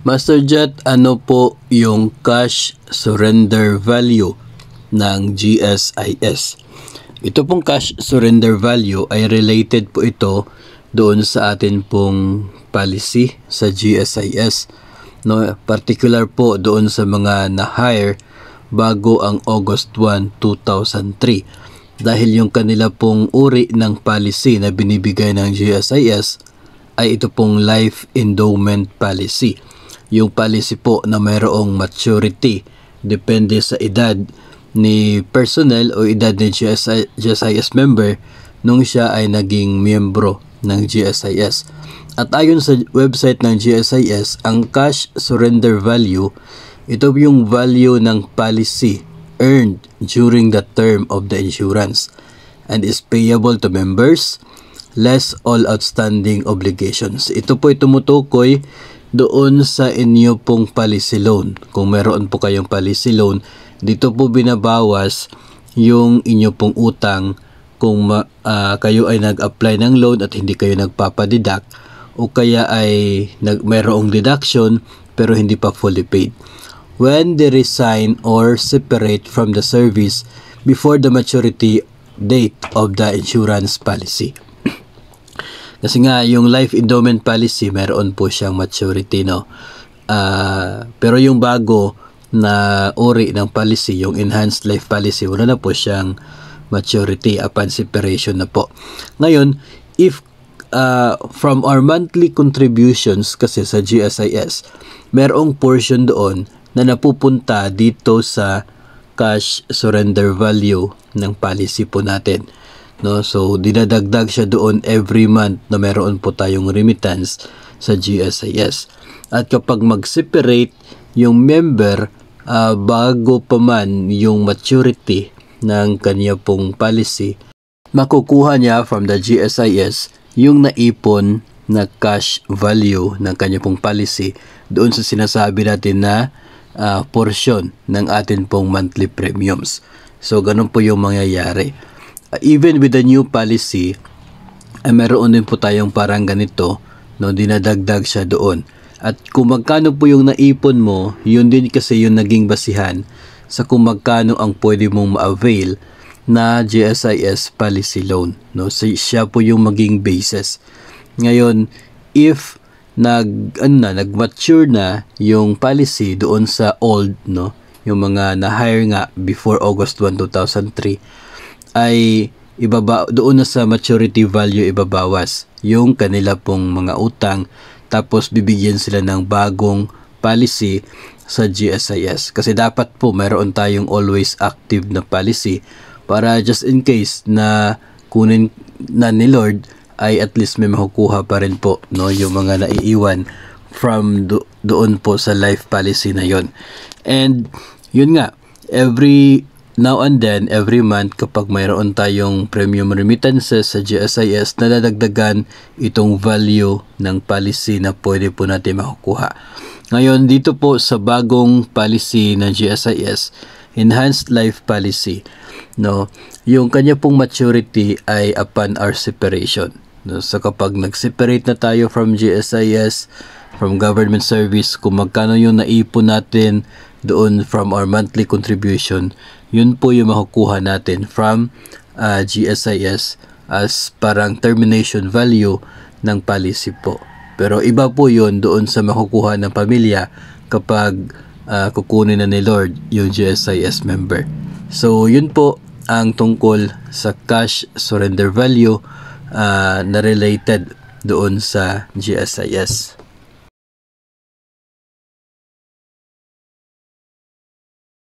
Master Jet, ano po yung cash surrender value ng GSIS? Ito pong cash surrender value ay related po ito doon sa atin pong policy sa GSIS. No, particular po doon sa mga na-hire bago ang August 1, 2003. Dahil yung kanila pong uri ng policy na binibigay ng GSIS ay ito pong life endowment policy. Yung policy po na mayroong maturity depende sa edad ni personnel o edad ni GSIS member nung siya ay naging miyembro ng GSIS. At ayon sa website ng GSIS, ang cash surrender value, ito yung value ng policy earned during the term of the insurance and is payable to members less all outstanding obligations. Ito po tumutukoy doon sa inyo pong policy loan. Kung meron po kayong policy loan, dito po binabawas yung inyo pong utang kung kayo ay nag-apply ng loan at hindi kayo nagpapadidak o kaya ay mayroong deduction pero hindi pa fully paid. When they resign or separate from the service before the maturity date of the insurance policy. Kasi nga, yung life endowment policy, meron po siyang maturity, no? Pero yung bago na uri ng policy, yung enhanced life policy, wala na po siyang maturity upon separation na po. Ngayon, if from our monthly contributions kasi sa GSIS, merong portion doon na napupunta dito sa cash surrender value ng policy po natin. No, so dinadagdag siya doon every month na meron po tayong remittance sa GSIS. At kapag mag-separate yung member bago pa man yung maturity ng kanya pong policy, makukuha niya from the GSIS yung naipon na cash value ng kanya pong policy doon sa sinasabi natin na portion ng atin pong monthly premiums. So ganun po yung mangyayari. Even with the new policy, ay meron din po tayong parang ganito, no, dinadagdag siya doon. At kung magkano po yung naipon mo, yun din kasi yung naging basihan sa kung magkano ang pwede mong ma-avail na GSIS policy loan. No? So, siya po yung maging basis. Ngayon, if nag-mature na yung policy doon sa old, no, yung mga na-hire nga before August 1, 2003, ay doon na sa maturity value ibabawas yung kanila pong mga utang, tapos bibigyan sila ng bagong policy sa GSIS. Kasi dapat po mayroon tayong always active na policy para just in case na kunin na ni Lord ay at least may makukuha pa rin po, no, yung mga naiiwan from doon po sa life policy na yon. And yun nga, every now and then, every month, kapag mayroon tayong premium remittances sa GSIS, nadadagdagan itong value ng policy na pwede po natin makukuha. Ngayon, dito po sa bagong policy ng GSIS, Enhanced Life Policy, no, yung kanya pong maturity ay upon our separation. No? So kapag nag-separate na tayo from GSIS, from government service, kung magkano yung naipon natin doon from our monthly contribution, yun po yung makukuha natin from GSIS as parang termination value ng policy po. Pero iba po yun doon sa makukuha ng pamilya kapag kukunin na ni Lord yung GSIS member. So yun po ang tungkol sa cash surrender value na related doon sa GSIS.